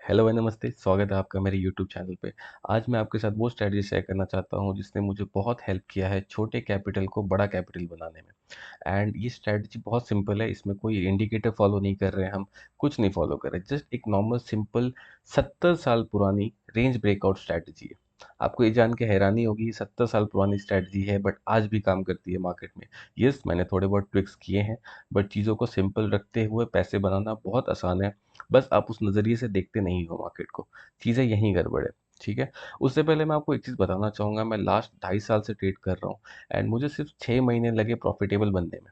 Hello भाई, नमस्ते। स्वागत है आपका मेरे यूट्यूब चैनल पे। आज मैं आपके साथ वो स्ट्रैटेजी शेयर करना चाहता हूँ जिसने मुझे बहुत हेल्प किया है छोटे कैपिटल को बड़ा कैपिटल बनाने में। एंड ये स्ट्रैटेजी बहुत सिंपल है, इसमें कोई इंडिकेटर फॉलो नहीं कर रहे हैं हम, कुछ नहीं फॉलो कर रहे, जस्ट एक नॉर्मल सिंपल 70 साल पुरानी रेंज ब्रेकआउट स्ट्रैटेजी है। आपको ये जान के हैरानी होगी, 70 साल पुरानी स्ट्रैटेजी है बट आज भी काम करती है मार्केट में। यस, मैंने थोड़े बहुत ट्रिक्स किए हैं, बट चीज़ों को सिंपल रखते हुए पैसे बनाना बहुत आसान है। बस आप उस नज़रिए से देखते नहीं हो मार्केट को, चीज़ें यहीं गड़बड़ है। ठीक है। उससे पहले मैं आपको एक चीज़ बताना चाहूँगा, मैं लास्ट 2.5 साल से ट्रेड कर रहा हूँ एंड मुझे सिर्फ 6 महीने लगे प्रॉफिटेबल बनने में।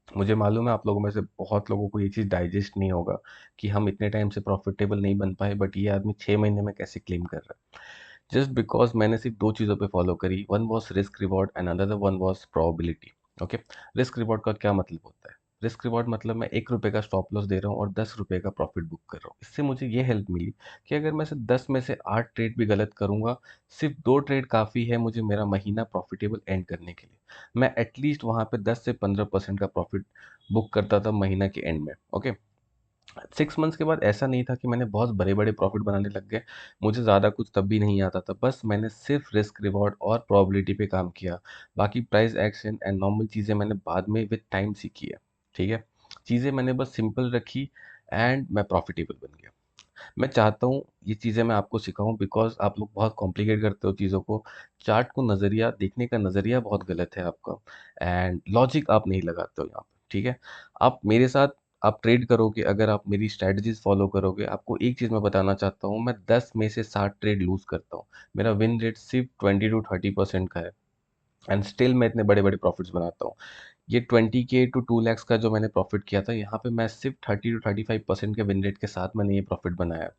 मुझे मालूम है आप लोगों में से बहुत लोगों को ये चीज़ डाइजेस्ट नहीं होगा कि हम इतने टाइम से प्रॉफिटेबल नहीं बन पाए, बट ये आदमी 6 महीने में कैसे क्लेम कर रहा है। जस्ट बिकॉज मैंने सिर्फ दो चीज़ों पे फॉलो करी, one was risk reward and another one was probability. Okay. Risk reward का क्या मतलब होता है? रिस्क रिवॉर्ड मतलब मैं 1 रुपये का स्टॉप लॉस दे रहा हूँ और 10 रुपये का प्रॉफिट बुक कर रहा हूँ। इससे मुझे ये हेल्प मिली कि अगर मैं से 10 में से 8 ट्रेड भी गलत करूंगा, सिर्फ 2 ट्रेड काफ़ी है मुझे मेरा महीना प्रॉफिटेबल एंड करने के लिए। मैं एटलीस्ट वहाँ पे 10 से 15% का प्रॉफिट बुक करता था महीना के एंड में। ओके। 6 मंथ्स के बाद ऐसा नहीं था कि मैंने बहुत बड़े बड़े प्रॉफिट बनाने लग गए। मुझे ज़्यादा कुछ तब भी नहीं आता था, बस मैंने सिर्फ रिस्क रिवॉर्ड और प्रोबेबिलिटी पे काम किया। बाकी प्राइस एक्शन एंड नॉर्मल चीज़ें मैंने बाद में विद टाइम सीखी है। ठीक है। चीज़ें मैंने बस सिंपल रखी एंड मैं प्रॉफिटेबल बन गया। मैं चाहता हूँ ये चीज़ें मैं आपको सिखाऊं बिकॉज आप लोग बहुत कॉम्प्लिकेट करते हो चीज़ों को। चार्ट को नज़रिया देखने का नज़रिया बहुत गलत है आपका, एंड लॉजिक आप नहीं लगाते हो यहाँ पे। ठीक है। आप मेरे साथ आप ट्रेड करोगे, अगर आप मेरी स्ट्रेटजीज फॉलो करोगे, आपको एक चीज़ मैं बताना चाहता हूँ, मैं 10 में से 7 ट्रेड लूज करता हूँ। मेरा विन रेट सिर्फ 20 to 30% का है एंड स्टिल मैं इतने बड़े बड़े प्रॉफिट्स बनाता हूँ। ये 20K to 2 lakhs का जो मैंने प्रॉफिट किया था, यहाँ पे मैं सिर्फ 30 to 35% के विन रेट के साथ मैंने ये प्रॉफिट बनाया।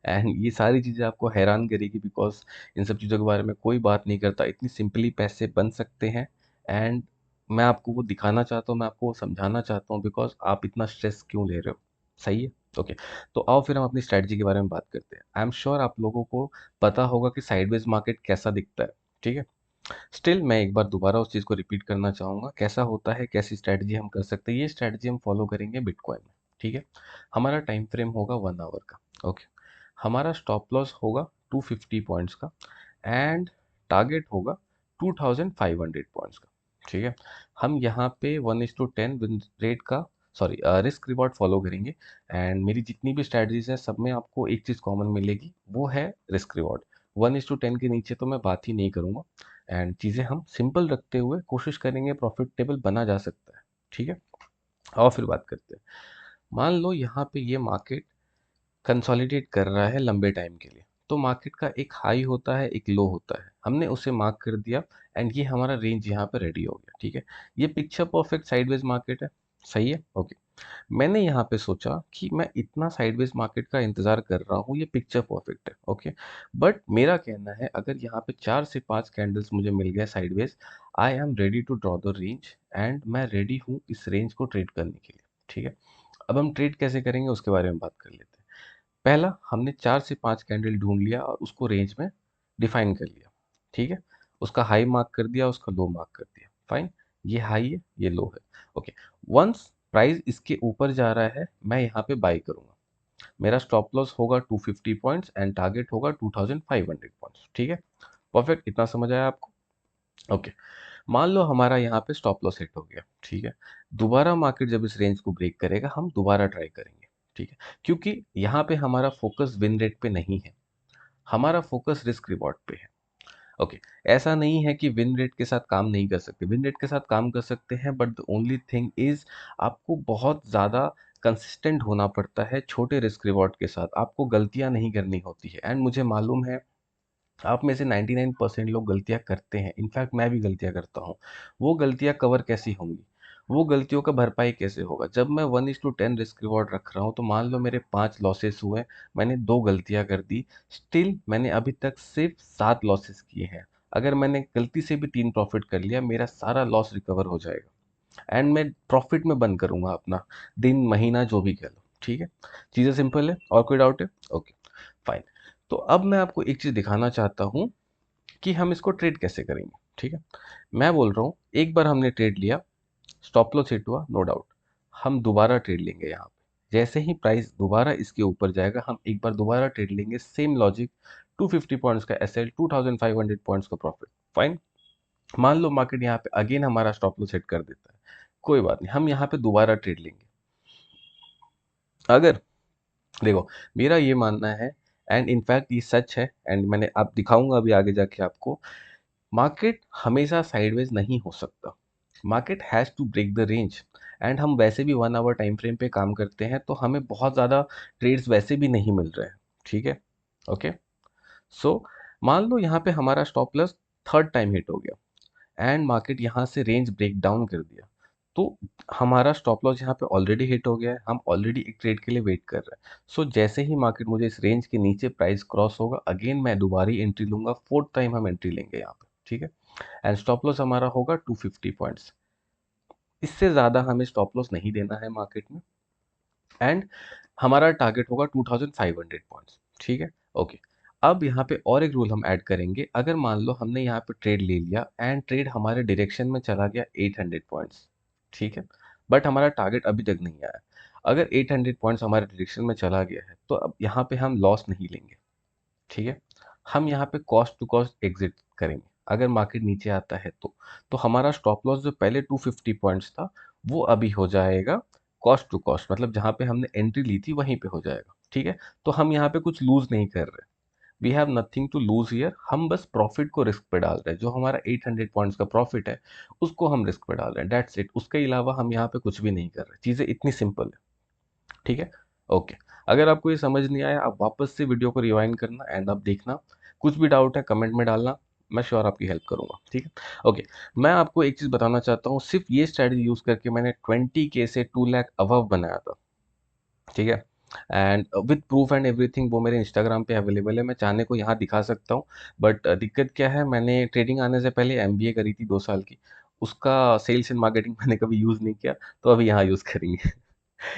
एंड ये सारी चीज़ें आपको हैरान करेगी बिकॉज इन सब चीज़ों के बारे में कोई बात नहीं करता, इतनी सिंपली पैसे बन सकते हैं। एंड मैं आपको वो दिखाना चाहता हूँ, मैं आपको वो समझाना चाहता हूँ बिकॉज आप इतना स्ट्रेस क्यों ले रहे हो। सही है। ओके। तो आओ फिर हम अपनी स्ट्रैटेजी के बारे में बात करते हैं। आई एम श्योर आप लोगों को पता होगा कि साइडवेज मार्केट कैसा दिखता है। ठीक है। स्टिल मैं एक बार दोबारा उस चीज़ को रिपीट करना चाहूँगा, कैसा होता है, कैसी स्ट्रैटेजी हम कर सकते हैं। ये स्ट्रैटेजी हम फॉलो करेंगे बिटकॉइन में। ठीक है। हमारा टाइम फ्रेम होगा 1 आवर का। ओके। हमारा स्टॉप लॉस होगा 250 पॉइंट्स का एंड टारगेट होगा 2500 पॉइंट्स का। ठीक है। हम यहाँ पे 1:10 विन रेट का, सॉरी, रिस्क रिवॉर्ड फॉलो करेंगे। एंड मेरी जितनी भी स्ट्रैटेजीज हैं सब में आपको एक चीज़ कॉमन मिलेगी, वो है रिस्क रिवॉर्ड। 1:10 के नीचे तो मैं बात ही नहीं करूँगा एंड चीज़ें हम सिंपल रखते हुए कोशिश करेंगे, प्रॉफिटेबल बना जा सकता है। ठीक है। और फिर बात करते हैं। मान लो यहाँ पे ये मार्केट कंसोलिडेट कर रहा है लंबे टाइम के लिए, तो मार्केट का एक हाई होता है, एक लो होता है, हमने उसे मार्क कर दिया एंड ये हमारा रेंज यहाँ पे रेडी हो गया। ठीक है। ये पिक्चर परफेक्ट साइडवेज मार्केट है। सही है। ओके। मैंने यहाँ पे सोचा कि मैं इतना साइडवेज मार्केट का इंतजार कर रहा हूँ, ये पिक्चर परफेक्ट है। ओके। बट मेरा कहना है, अगर यहाँ पे 4 से 5 कैंडल्स मुझे मिल गए sideways, I am ready to draw the range and मैं रेडी हूँ इस रेंज को ट्रेड करने के लिए। ठीक है। अब हम ट्रेड कैसे करेंगे उसके बारे में बात कर लेते हैं। पहला, हमने 4 से 5 कैंडल ढूंढ लिया और उसको रेंज में डिफाइन कर लिया। ठीक है। उसका हाई मार्क कर दिया, उसका लो मार्क कर दिया। फाइन। ये हाई है, ये लो है। ओके। वंस प्राइस इसके ऊपर जा रहा है, मैं यहाँ पे बाई करूंगा। मेरा स्टॉप लॉस होगा 250 पॉइंट्स एंड टारगेट होगा 2500 पॉइंट्स। ठीक है। परफेक्ट। इतना समझ आया आपको? ओके। मान लो हमारा यहाँ पे स्टॉप लॉस हिट हो गया। ठीक है। दोबारा मार्केट जब इस रेंज को ब्रेक करेगा, हम दोबारा ट्राई करेंगे। ठीक है। क्योंकि यहाँ पे हमारा फोकस विन रेट पे नहीं है, हमारा फोकस रिस्क रिवॉर्ड पे है। ओके। ऐसा नहीं है कि विन रेट के साथ काम नहीं कर सकते, विन रेट के साथ काम कर सकते हैं, but the only thing is आपको बहुत ज़्यादा कंसिस्टेंट होना पड़ता है। छोटे रिस्क रिवॉर्ड के साथ आपको गलतियां नहीं करनी होती है एंड मुझे मालूम है आप में से 99% लोग गलतियां करते हैं, इनफैक्ट मैं भी गलतियां करता हूँ। वो गलतियां कवर कैसी होंगी, वो गलतियों का भरपाई कैसे होगा? जब मैं 1:10 रिस्क रिवॉर्ड रख रहा हूँ, तो मान लो मेरे 5 लॉसेस हुए, मैंने 2 गलतियां कर दी, स्टिल मैंने अभी तक सिर्फ 7 लॉसेस किए हैं। अगर मैंने गलती से भी 3 प्रॉफिट कर लिया, मेरा सारा लॉस रिकवर हो जाएगा एंड मैं प्रॉफिट में बंद करूंगा अपना दिन महीना जो भी कह लो। ठीक है। चीज़ें सिंपल है, और कोई डाउट है? ओके। फाइन। तो अब मैं आपको एक चीज़ दिखाना चाहता हूँ कि हम इसको ट्रेड कैसे करेंगे। ठीक है। मैं बोल रहा हूँ, एक बार हमने ट्रेड लिया, स्टॉप लॉस हिट हुआ, नो डाउट, हम दोबारा ट्रेड लेंगे यहाँ जैसे ही प्राइस दोबारा इसके ऊपर जाएगा हम एक बार दोबारा ट्रेड लेंगे, सेम लॉजिक, 250 पॉइंट्स का एसएल, 2500 पॉइंट्स का प्रॉफिट। फाइन। मान लो मार्केट यहाँ पे अगेन हमारा स्टॉप लॉस सेट कर देता है, कोई बात नहीं, हम यहाँ पे दोबारा ट्रेड लेंगे। अगर देखो, मेरा ये मानना है, एंड इनफैक्ट ये सच है, एंड मैंने आप दिखाऊंगा अभी आगे जाके आपको, मार्केट हमेशा साइडवेज नहीं हो सकता, market has to break the range. And हम वैसे भी 1 आवर टाइम फ्रेम पे काम करते हैं, तो हमें बहुत ज़्यादा ट्रेड्स वैसे भी नहीं मिल रहे हैं। ठीक है, ओके। सो मान लो यहाँ पे हमारा stop loss third time hit हो गया एंड मार्केट यहाँ से रेंज ब्रेक डाउन कर दिया, तो हमारा स्टॉप लॉस यहाँ पे ऑलरेडी हिट हो गया है, हम ऑलरेडी एक ट्रेड के लिए वेट कर रहे हैं। सो जैसे ही मार्केट मुझे इस रेंज के नीचे प्राइस क्रॉस होगा, अगेन मैं दोबारा ही एंट्री लूंगा, फोर्थ टाइम हम एंट्री लेंगे यहाँ पे। ठीक है, एंड स्टॉप लॉस हमारा होगा 250 पॉइंट्स, इससे ज़्यादा हमें स्टॉप लॉस नहीं देना है मार्केट में, एंड हमारा टारगेट होगा 2500 पॉइंट्स। ठीक है, ओके। अब यहाँ पे और एक रूल हम ऐड करेंगे, अगर मान लो हमने यहाँ पे ट्रेड ले लिया एंड ट्रेड हमारे डायरेक्शन में चला गया 800 पॉइंट्स, ठीक है, बट हमारा टारगेट अभी तक नहीं आया, अगर 800 पॉइंट्स हमारे डायरेक्शन में चला गया है तो अब यहाँ पे हम लॉस नहीं लेंगे। ठीक है, हम यहाँ पे कॉस्ट टू कॉस्ट एग्जिट करेंगे, अगर मार्केट नीचे आता है तो हमारा स्टॉप लॉस जो पहले 250 पॉइंट्स था वो अभी हो जाएगा कॉस्ट टू कॉस्ट, मतलब जहाँ पे हमने एंट्री ली थी वहीं पे हो जाएगा। ठीक है, तो हम यहाँ पे कुछ लूज नहीं कर रहे, we have nothing to lose here, हम बस प्रॉफिट को रिस्क पे डाल रहे हैं, जो हमारा 800 पॉइंट्स का प्रॉफिट है उसको हम रिस्क पे डाल रहे हैं, दैट्स इट, उसके अलावा हम यहाँ पे कुछ भी नहीं कर रहे, चीज़ें इतनी सिंपल है। ठीक है, ओके। अगर आपको ये समझ नहीं आया, आप वापस से वीडियो को रिवाइंड करना एंड आप देखना, कुछ भी डाउट है कमेंट में डालना, मैं श्योर आपकी हेल्प करूंगा। ठीक है, ओके। मैं आपको एक चीज़ बताना चाहता हूँ, सिर्फ ये स्ट्रैटेजी यूज़ करके मैंने 20K से 2 लाख अबव बनाया था। ठीक है, and with proof and everything, वो मेरे इंस्टाग्राम पे अवेलेबल है, मैं चाहने को यहाँ दिखा सकता हूँ, बट दिक्कत क्या है, मैंने ट्रेडिंग आने से पहले एमबीए करी थी 2 साल की, उसका सेल्स एंड मार्केटिंग मैंने कभी यूज़ नहीं किया, तो अभी यहाँ यूज़ करेंगे।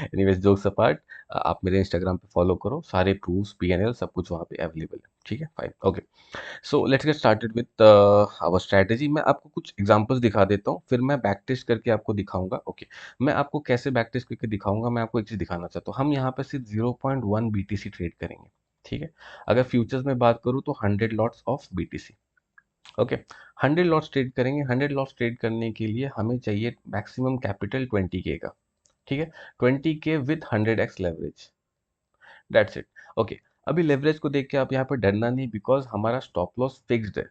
एनीवेज, जोक्स अपार्ट, आप मेरे इंस्टाग्राम पे फॉलो करो, सारे प्रूफ्स पीएनएल सब कुछ वहाँ पे अवेलेबल है। ठीक है, fine, okay. So let's get started with our strategy. मैं आपको कुछ एग्जांपल्स दिखा देता हूँ, फिर मैं बैक टेस्ट करके आपको दिखाऊंगा। ओके, मैं आपको कैसे बैक टेस्ट करके दिखाऊंगा, मैं आपको एक चीज़ दिखाना चाहता हूँ, हम यहाँ पे सिर्फ 0.1 बीटीसी ट्रेड करेंगे। ठीक है, अगर फ्यूचर्स में बात करूँ तो 100 lots of BTC. Okay, 100 lots trade करेंगे, 100 लॉट्स ट्रेड करने के लिए हमें चाहिए मैक्सिमम कैपिटल 20K का। ठीक है, 20K with 100x leverage, that's it. Okay, अभी लेवरेज को देख के आप यहाँ पर डरना नहीं, बिकॉज हमारा स्टॉप लॉस फिक्स्ड है।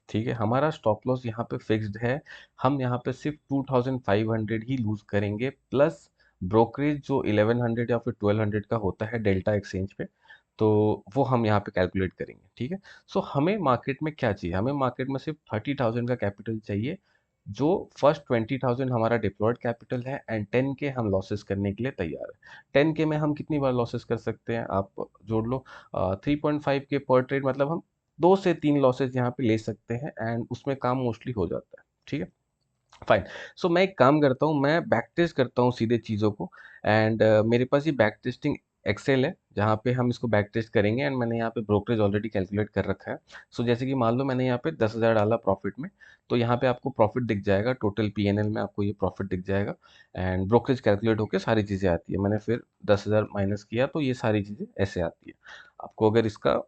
ठीक है, हमारा स्टॉप लॉस यहाँ पे फिक्स्ड है, हम यहाँ पे सिर्फ 2500 ही लूज करेंगे, प्लस ब्रोकरेज जो 1100 या फिर 1200 का होता है डेल्टा एक्सचेंज पे, तो वो हम यहाँ पे कैलकुलेट करेंगे। ठीक है, सो हमें मार्केट में क्या चाहिए, हमें मार्केट में सिर्फ 30,000 का कैपिटल चाहिए, जो फर्स्ट 20,000 हमारा डिप्लॉयड कैपिटल है, एंड 10K हम लॉसेस करने के लिए तैयार है। 10K में हम कितनी बार लॉसेस कर सकते हैं, आप जोड़ लो, 3.5K पर ट्रेड, मतलब हम 2 से 3 लॉसेज यहाँ पे ले सकते हैं, एंड उसमें काम मोस्टली हो जाता है। ठीक है, फाइन। सो मैं एक काम करता हूँ, मैं बैक टेस्ट करता हूँ सीधे चीज़ों को, एंड मेरे पास ये बैक टेस्टिंग एक्सेल है, जहाँ पे हम इसको बैक टेस्ट करेंगे, एंड मैंने यहाँ पे ब्रोकरेज ऑलरेडी कैलकुलेट कर रखा है। सो जैसे कि मान लो मैंने यहाँ पे 10,000 डाला प्रॉफिट में, तो यहाँ पे आपको प्रॉफिट दिख जाएगा, टोटल पीएनएल में आपको ये प्रॉफिट दिख जाएगा, एंड ब्रोकरेज कैलकुलेट होकर सारी चीज़ें आती है, मैंने फिर 10,000 माइनस किया तो ये सारी चीज़ें ऐसे आती है। आपको अगर इसका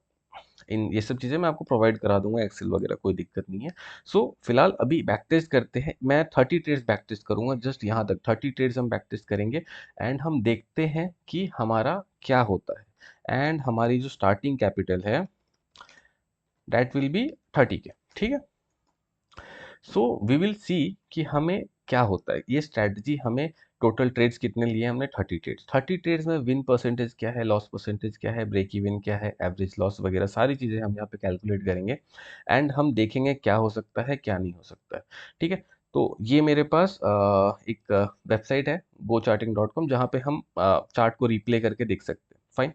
इन ये सब चीज़ें मैं आपको प्रोवाइड करा दूंगा, एक्सेल वगैरह, कोई दिक्कत नहीं है। सो फिलहाल अभी बैक टेस्ट करते हैं, मैं 30 ट्रेड्स बैक टेस्ट करूंगा, जस्ट यहाँ तक 30 ट्रेड्स हम बैक टेस्ट करेंगे, एंड हम देखते हैं कि हमारा क्या होता है, एंड हमारी जो स्टार्टिंग कैपिटल है दैट विल बी 30K। ठीक है, सो वी विल सी कि हमें क्या होता है, ये स्ट्रैटेजी हमें, टोटल ट्रेड्स कितने लिए हमने, 30 ट्रेड्स, 30 ट्रेड्स में विन परसेंटेज क्या है, लॉस परसेंटेज क्या है, ब्रेक इवन क्या है, एवरेज लॉस वगैरह सारी चीज़ें हम यहाँ पे कैलकुलेट करेंगे, एंड हम देखेंगे क्या हो सकता है क्या नहीं हो सकता है। ठीक है, तो ये मेरे पास एक वेबसाइट है gocharting.com, जहाँ पे हम चार्ट को रिप्ले करके देख सकते हैं। फाइन,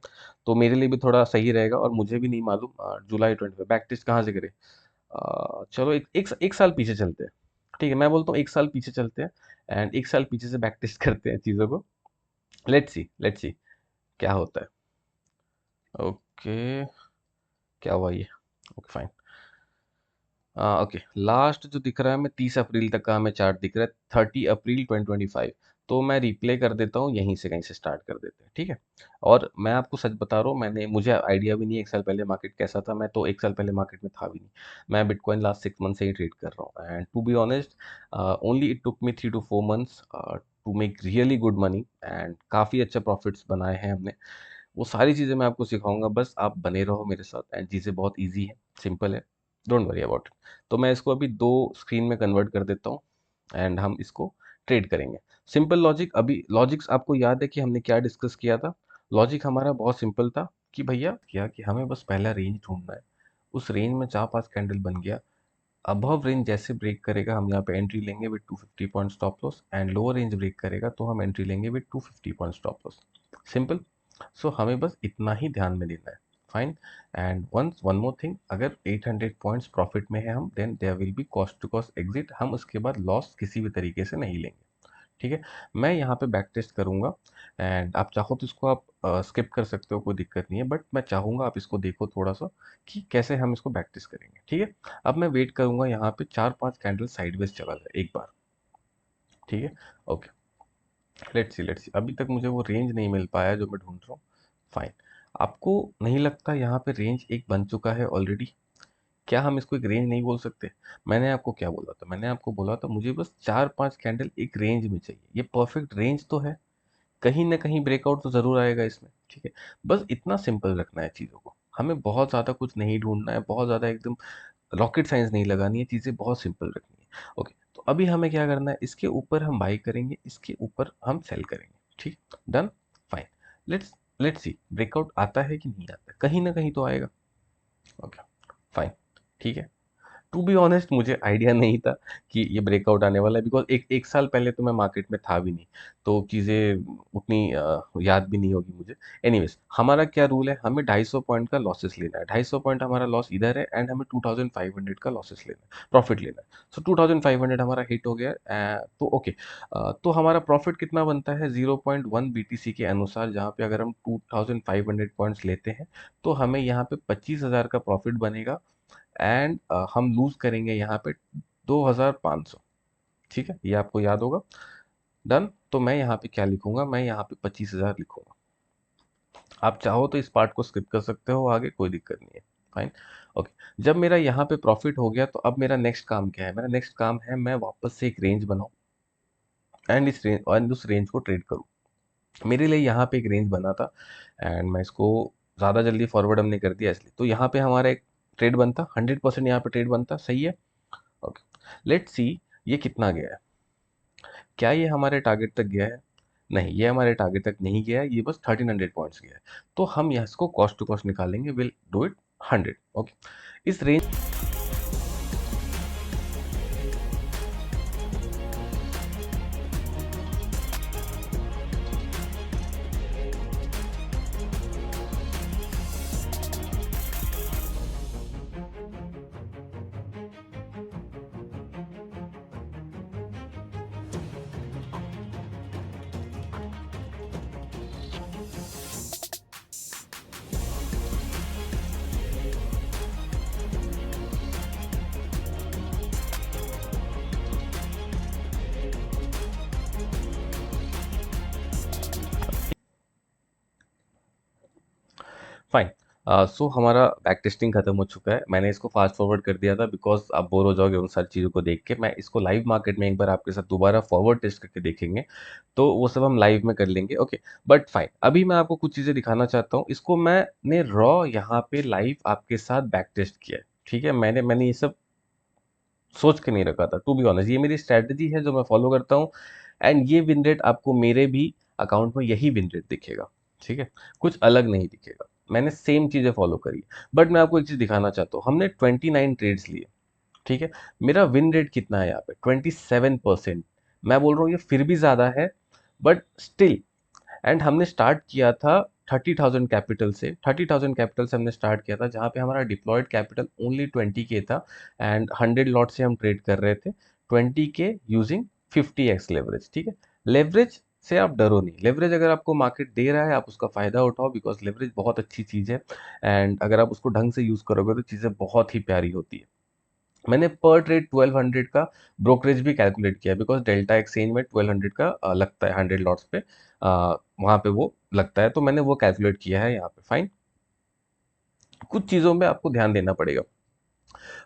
तो मेरे लिए भी थोड़ा सही रहेगा, और मुझे भी नहीं मालूम जुलाई 20 बैक टेस्ट कहाँ से करें। चलो एक साल पीछे चलते हैं। ठीक है, मैं बोलता हूँ एक साल पीछे चलते हैं, एंड एक साल पीछे से बैक टेस्ट करते हैं चीज़ों को, लेट्स सी क्या होता है। ओके, क्या हुआ ये, ओके फाइन। ओके, लास्ट जो दिख रहा है हमें 30 अप्रैल तक का हमें चार्ट दिख रहा है, 30 अप्रैल 2025। तो मैं रिप्ले कर देता हूँ, यहीं से कहीं से स्टार्ट कर देते हैं, ठीक है। और मैं आपको सच बता रहा हूँ, मुझे आइडिया भी नहीं है 1 साल पहले मार्केट कैसा था। मैं तो 1 साल पहले मार्केट में था भी नहीं। मैं बिटकॉइन लास्ट 6 मंथ से ही ट्रेड कर रहा हूँ, and to be honest only it took me 3 to 4 months to make really good money, and काफ़ी अच्छे प्रॉफिट्स बनाए हैं हमने। वो सारी चीज़ें मैं आपको सिखाऊंगा, बस आप बने रहो मेरे साथ, एंड चीज़ें बहुत ईजी है, सिंपल है। Don't worry about it. तो मैं इसको अभी 2 स्क्रीन में कन्वर्ट कर देता हूँ, एंड हम इसको ट्रेड करेंगे। सिंपल लॉजिक, अभी लॉजिक्स आपको याद है कि हमने क्या डिस्कस किया था। लॉजिक हमारा बहुत सिंपल था कि भैया क्या कि हमें बस पहला रेंज ढूंढना है। उस रेंज में 4-5 कैंडल बन गया, अबव रेंज जैसे ब्रेक करेगा हम यहाँ पे एंट्री लेंगे with 250 point stop loss, and lower range break करेगा तो हम एंट्री लेंगे with 250 point stop loss. Simple. So हमें बस इतना ही ध्यान में देना है। Fine. And one more thing, अगर 800 पॉइंट्स प्रॉफिट में है हम, then there will be cost to cost exit. हम उसके बाद लॉस किसी भी तरीके से नहीं लेंगे, ठीक है। मैं यहाँ पे बैक टेस्ट करूँगा, एंड आप चाहो तो इसको आप स्किप कर सकते हो, कोई दिक्कत नहीं है, बट मैं चाहूँगा आप इसको देखो थोड़ा सा कि कैसे हम इसको बैक टेस्ट करेंगे, ठीक है। अब मैं वेट करूँगा यहाँ पे 4-5 कैंडल साइडवेज चला जाए एक बार, ठीक है। Okay, let's see. अभी तक मुझे वो रेंज नहीं मिल पाया जो मैं ढूंढ रहा हूँ। फाइन। आपको नहीं लगता यहाँ पे रेंज एक बन चुका है ऑलरेडी? क्या हम इसको एक रेंज नहीं बोल सकते? मैंने आपको क्या बोला था? मैंने आपको बोला था मुझे बस 4-5 कैंडल एक रेंज में चाहिए। ये परफेक्ट रेंज तो है, कहीं ना कहीं ब्रेकआउट तो ज़रूर आएगा इसमें, ठीक है। बस इतना सिंपल रखना है चीज़ों को, हमें बहुत ज़्यादा कुछ नहीं ढूंढना है, बहुत ज़्यादा एकदम रॉकेट साइंस नहीं लगानी है, चीज़ें बहुत सिंपल रखनी है। ओके, तो अभी हमें क्या करना है, इसके ऊपर हम बाई करेंगे, इसके ऊपर हम सेल करेंगे, ठीक। Done. Fine. Let's let's see breakout आता है कि नहीं आता है, कहीं ना कहीं तो आएगा। ओके, फाइन, ठीक है। टू बी ऑनेस्ट मुझे आइडिया नहीं था कि ये ब्रेकआउट आने वाला है, बिकॉज एक एक साल पहले तो मैं मार्केट में था भी नहीं, तो चीज़ें उतनी याद भी नहीं होगी मुझे। एनीवेज, हमारा क्या रूल है, हमें 250 पॉइंट का लॉसेस लेना है। 250 पॉइंट हमारा लॉस इधर है, एंड हमें 2500 का लॉसेस लेना है, प्रॉफिट लेना है। सो 2500 हमारा हिट हो गया, तो ओके। तो हमारा प्रॉफिट कितना बनता है 0.1 BTC के अनुसार, जहाँ पे अगर हम 2500 पॉइंट्स लेते हैं तो हमें यहाँ पे 25,000 का प्रॉफिट बनेगा, एंड हम लूज करेंगे यहाँ पे 2500, ठीक है, ये आपको याद होगा। डन। तो मैं यहाँ पे क्या लिखूंगा, मैं यहाँ पे 25,000 लिखूंगा। आप चाहो तो इस पार्ट को स्किप कर सकते हो, आगे कोई दिक्कत नहीं है। फाइन। ओके, जब मेरा यहाँ पे प्रॉफिट हो गया तो अब मेरा नेक्स्ट काम क्या है, मेरा नेक्स्ट काम है मैं वापस से एक रेंज बनाऊं, एंड उस रेंज को ट्रेड करूं। मेरे लिए यहाँ पे एक रेंज बना था, एंड मैं इसको ज़्यादा जल्दी फॉरवर्ड हमने कर दिया इसलिए, तो यहाँ पे हमारा एक ट्रेड बनता, 100% यहाँ पे ट्रेड बनता, सही है। ओके, लेट्स सी ये कितना गया है। क्या ये हमारे टारगेट तक गया है? नहीं, ये हमारे टारगेट तक नहीं गया है, ये बस 1300 पॉइंट्स गया है। तो हम यहाँ इसको कॉस्ट टू कॉस्ट निकालेंगे, विल डू इट 100। ओके, इस रेंज। फाइन। सो हमारा बैक टेस्टिंग खत्म हो चुका है, मैंने इसको फास्ट फॉरवर्ड कर दिया था बिकॉज आप बोर हो जाओगे उन सारी चीज़ों को देख के। मैं इसको लाइव मार्केट में एक बार आपके साथ दोबारा फॉरवर्ड टेस्ट करके देखेंगे, तो वो सब हम लाइव में कर लेंगे, ओके। बट फाइन, अभी मैं आपको कुछ चीज़ें दिखाना चाहता हूँ, इसको मैंने रॉ यहाँ पे लाइव आपके साथ बैक टेस्ट किया है, ठीक है। मैंने मैंने ये सब सोच के नहीं रखा था, टू बी ऑनेस्ट, ये मेरी स्ट्रैटेजी है जो मैं फॉलो करता हूँ, एंड ये विन रेट आपको मेरे भी अकाउंट में यही विन रेट दिखेगा, ठीक है, कुछ अलग नहीं दिखेगा। मैंने सेम चीज़ें फॉलो करी। बट मैं आपको एक चीज़ दिखाना चाहता हूँ, हमने 29 ट्रेड्स लिए, ठीक है। मेरा विन रेट कितना है यहाँ पे, 27%। मैं बोल रहा हूँ ये फिर भी ज़्यादा है, बट स्टिल। एंड हमने स्टार्ट किया था 30,000 कैपिटल से, 30,000 कैपिटल से हमने स्टार्ट किया था, जहाँ पे हमारा डिप्लॉयड कैपिटल ओनली 20K था, एंड 100 लॉट से हम ट्रेड कर रहे थे, 20K यूजिंग 50x लेवरेज, ठीक है। लेवरेज से आप डरो नहीं, लेवरेज अगर आपको मार्केट दे रहा है आप उसका फ़ायदा उठाओ, बिकॉज लेवरेज बहुत अच्छी चीज़ है, एंड अगर आप उसको ढंग से यूज़ करोगे तो चीज़ें बहुत ही प्यारी होती है। मैंने पर ट्रेड 1200 का ब्रोकरेज भी कैलकुलेट किया, बिकॉज डेल्टा एक्सचेंज में 1200 का लगता है 100 लॉट्स पे, वहाँ पे वो लगता है, तो मैंने वो कैलकुलेट किया है यहाँ पे। फाइन। कुछ चीज़ों में आपको ध्यान देना पड़ेगा।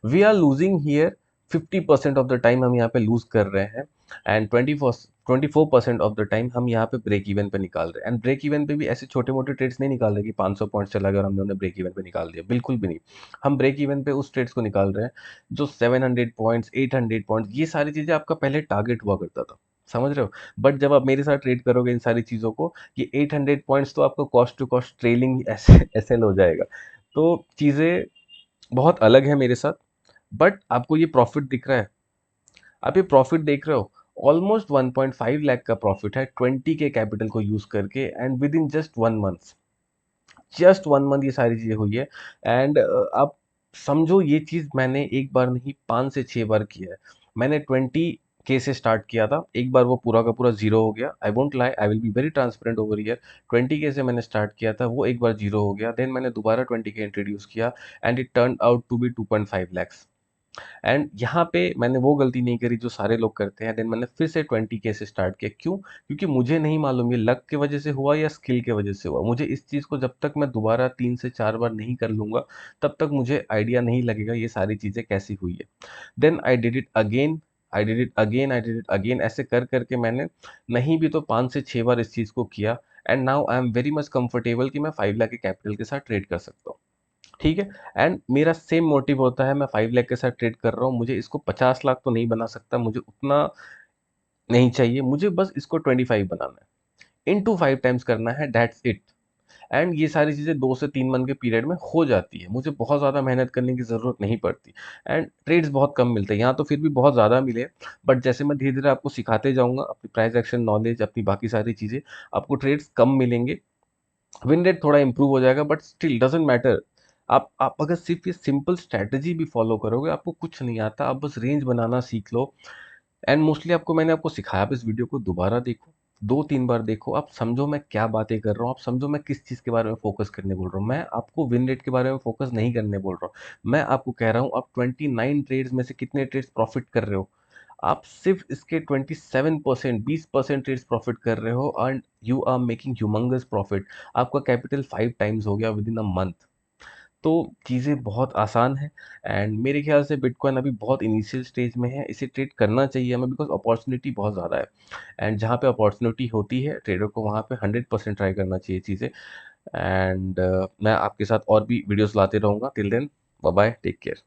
We are losing here 50% of the time हम यहाँ पे लूज कर रहे हैं, एंड 24% ऑफ द टाइम हम यहाँ पे ब्रेक इवन पे निकाल रहे हैं। एंड ब्रेक इवन पे भी ऐसे छोटे मोटे ट्रेड्स नहीं निकाल रहे कि 500 पॉइंट्स चला गया और हमने उन्हें ब्रेक इवन पे निकाल दिया, बिल्कुल भी नहीं। हम ब्रेक इवन पे उस ट्रेड्स को निकाल रहे हैं जो 700 पॉइंट्स, 800 पॉइंट्स, ये सारी चीज़ें आपका पहले टारगेट हुआ करता था, समझ रहे हो। बट जब आप मेरे साथ ट्रेड करोगे इन सारी चीज़ों को, ये 800 पॉइंट्स तो आपका cost to cost trailing S L हो जाएगा। तो चीज़ें बहुत अलग है मेरे साथ। बट आपको ये प्रॉफिट दिख रहा है, आप ये प्रॉफिट देख रहे हो, ऑलमोस्ट 1.5 लाख का प्रॉफिट है 20 के कैपिटल को यूज करके, and with in just one month ये सारी चीजें हुई है। एंड आप समझो ये चीज मैंने एक बार नहीं 5 से 6 बार किया है। मैंने 20 के से स्टार्ट किया था, एक बार वो पूरा का पूरा जीरो हो गया, I won't lie, I will be very transparent over here. 20 के से मैंने स्टार्ट किया था, वो एक बार जीरो हो गया, देन मैंने दोबारा 20 के इंट्रोड्यूस किया, and it turn out to be 2.5 lakhs। And यहाँ पे मैंने वो गलती नहीं करी जो सारे लोग करते हैं, देन मैंने फिर से 20 के से स्टार्ट किया। क्यों? क्योंकि मुझे नहीं मालूम ये लक की वजह से हुआ या स्किल की वजह से हुआ। मुझे इस चीज़ को जब तक मैं दोबारा 3 से 4 बार नहीं कर लूंगा, तब तक मुझे आइडिया नहीं लगेगा ये सारी चीज़ें कैसी हुई है। Then I did it again, I did it again, I did it again, ऐसे कर करके मैंने नहीं भी तो 5 से 6 बार इस चीज़ को किया। And now I am very much comfortable कि मैं 5 लाख के कैपिटल के साथ ट्रेड कर सकता हूँ। ठीक है। एंड मेरा सेम मोटिव होता है, मैं 5 लाख के साथ ट्रेड कर रहा हूँ, मुझे इसको 50 लाख तो नहीं बना सकता, मुझे उतना नहीं चाहिए, मुझे बस इसको 25 बनाना है, इनटू 5 टाइम्स करना है, दैट्स इट। एंड ये सारी चीज़ें 2 से 3 मंथ के पीरियड में हो जाती है, मुझे बहुत ज़्यादा मेहनत करने की ज़रूरत नहीं पड़ती। एंड ट्रेड्स बहुत कम मिलते हैं यहाँ, तो फिर भी बहुत ज़्यादा मिले। बट जैसे मैं धीरे धीरे आपको सिखाते जाऊँगा अपनी प्राइस एक्शन नॉलेज, अपनी बाकी सारी चीज़ें, आपको ट्रेड्स कम मिलेंगे, विन रेट थोड़ा इंप्रूव हो जाएगा, बट स्टिल डजेंट मैटर। आप अगर सिर्फ ये सिंपल स्ट्रैटेजी भी फॉलो करोगे, आपको कुछ नहीं आता, आप बस रेंज बनाना सीख लो। एंड मोस्टली मैंने आपको सिखाया, आप इस वीडियो को दोबारा देखो, 2-3 बार देखो, आप समझो मैं क्या बातें कर रहा हूँ, आप समझो मैं किस चीज़ के बारे में फोकस करने बोल रहा हूँ। मैं आपको विन रेट के बारे में फोकस नहीं करने बोल रहा हूँ, मैं आपको कह रहा हूँ आप 29 ट्रेड्स में से कितने ट्रेड्स प्रॉफिट कर रहे हो। आप सिर्फ इसके 27%, 20% ट्रेड्स प्रॉफिट कर रहे हो, and you are making humongous profit. आपका कैपिटल 5 टाइम्स हो गया विद इन अ मंथ। तो चीज़ें बहुत आसान है। एंड मेरे ख्याल से बिटकॉइन अभी बहुत इनिशियल स्टेज में है, इसे ट्रेड करना चाहिए हमें, बिकॉज अपॉर्चुनिटी बहुत ज़्यादा है। एंड जहाँ पे अपॉर्चुनिटी होती है ट्रेडर को, वहाँ पे 100% ट्राई करना चाहिए चीज़ें। एंड मैं आपके साथ और भी वीडियोस लाते रहूँगा। Till then, bye bye, take care.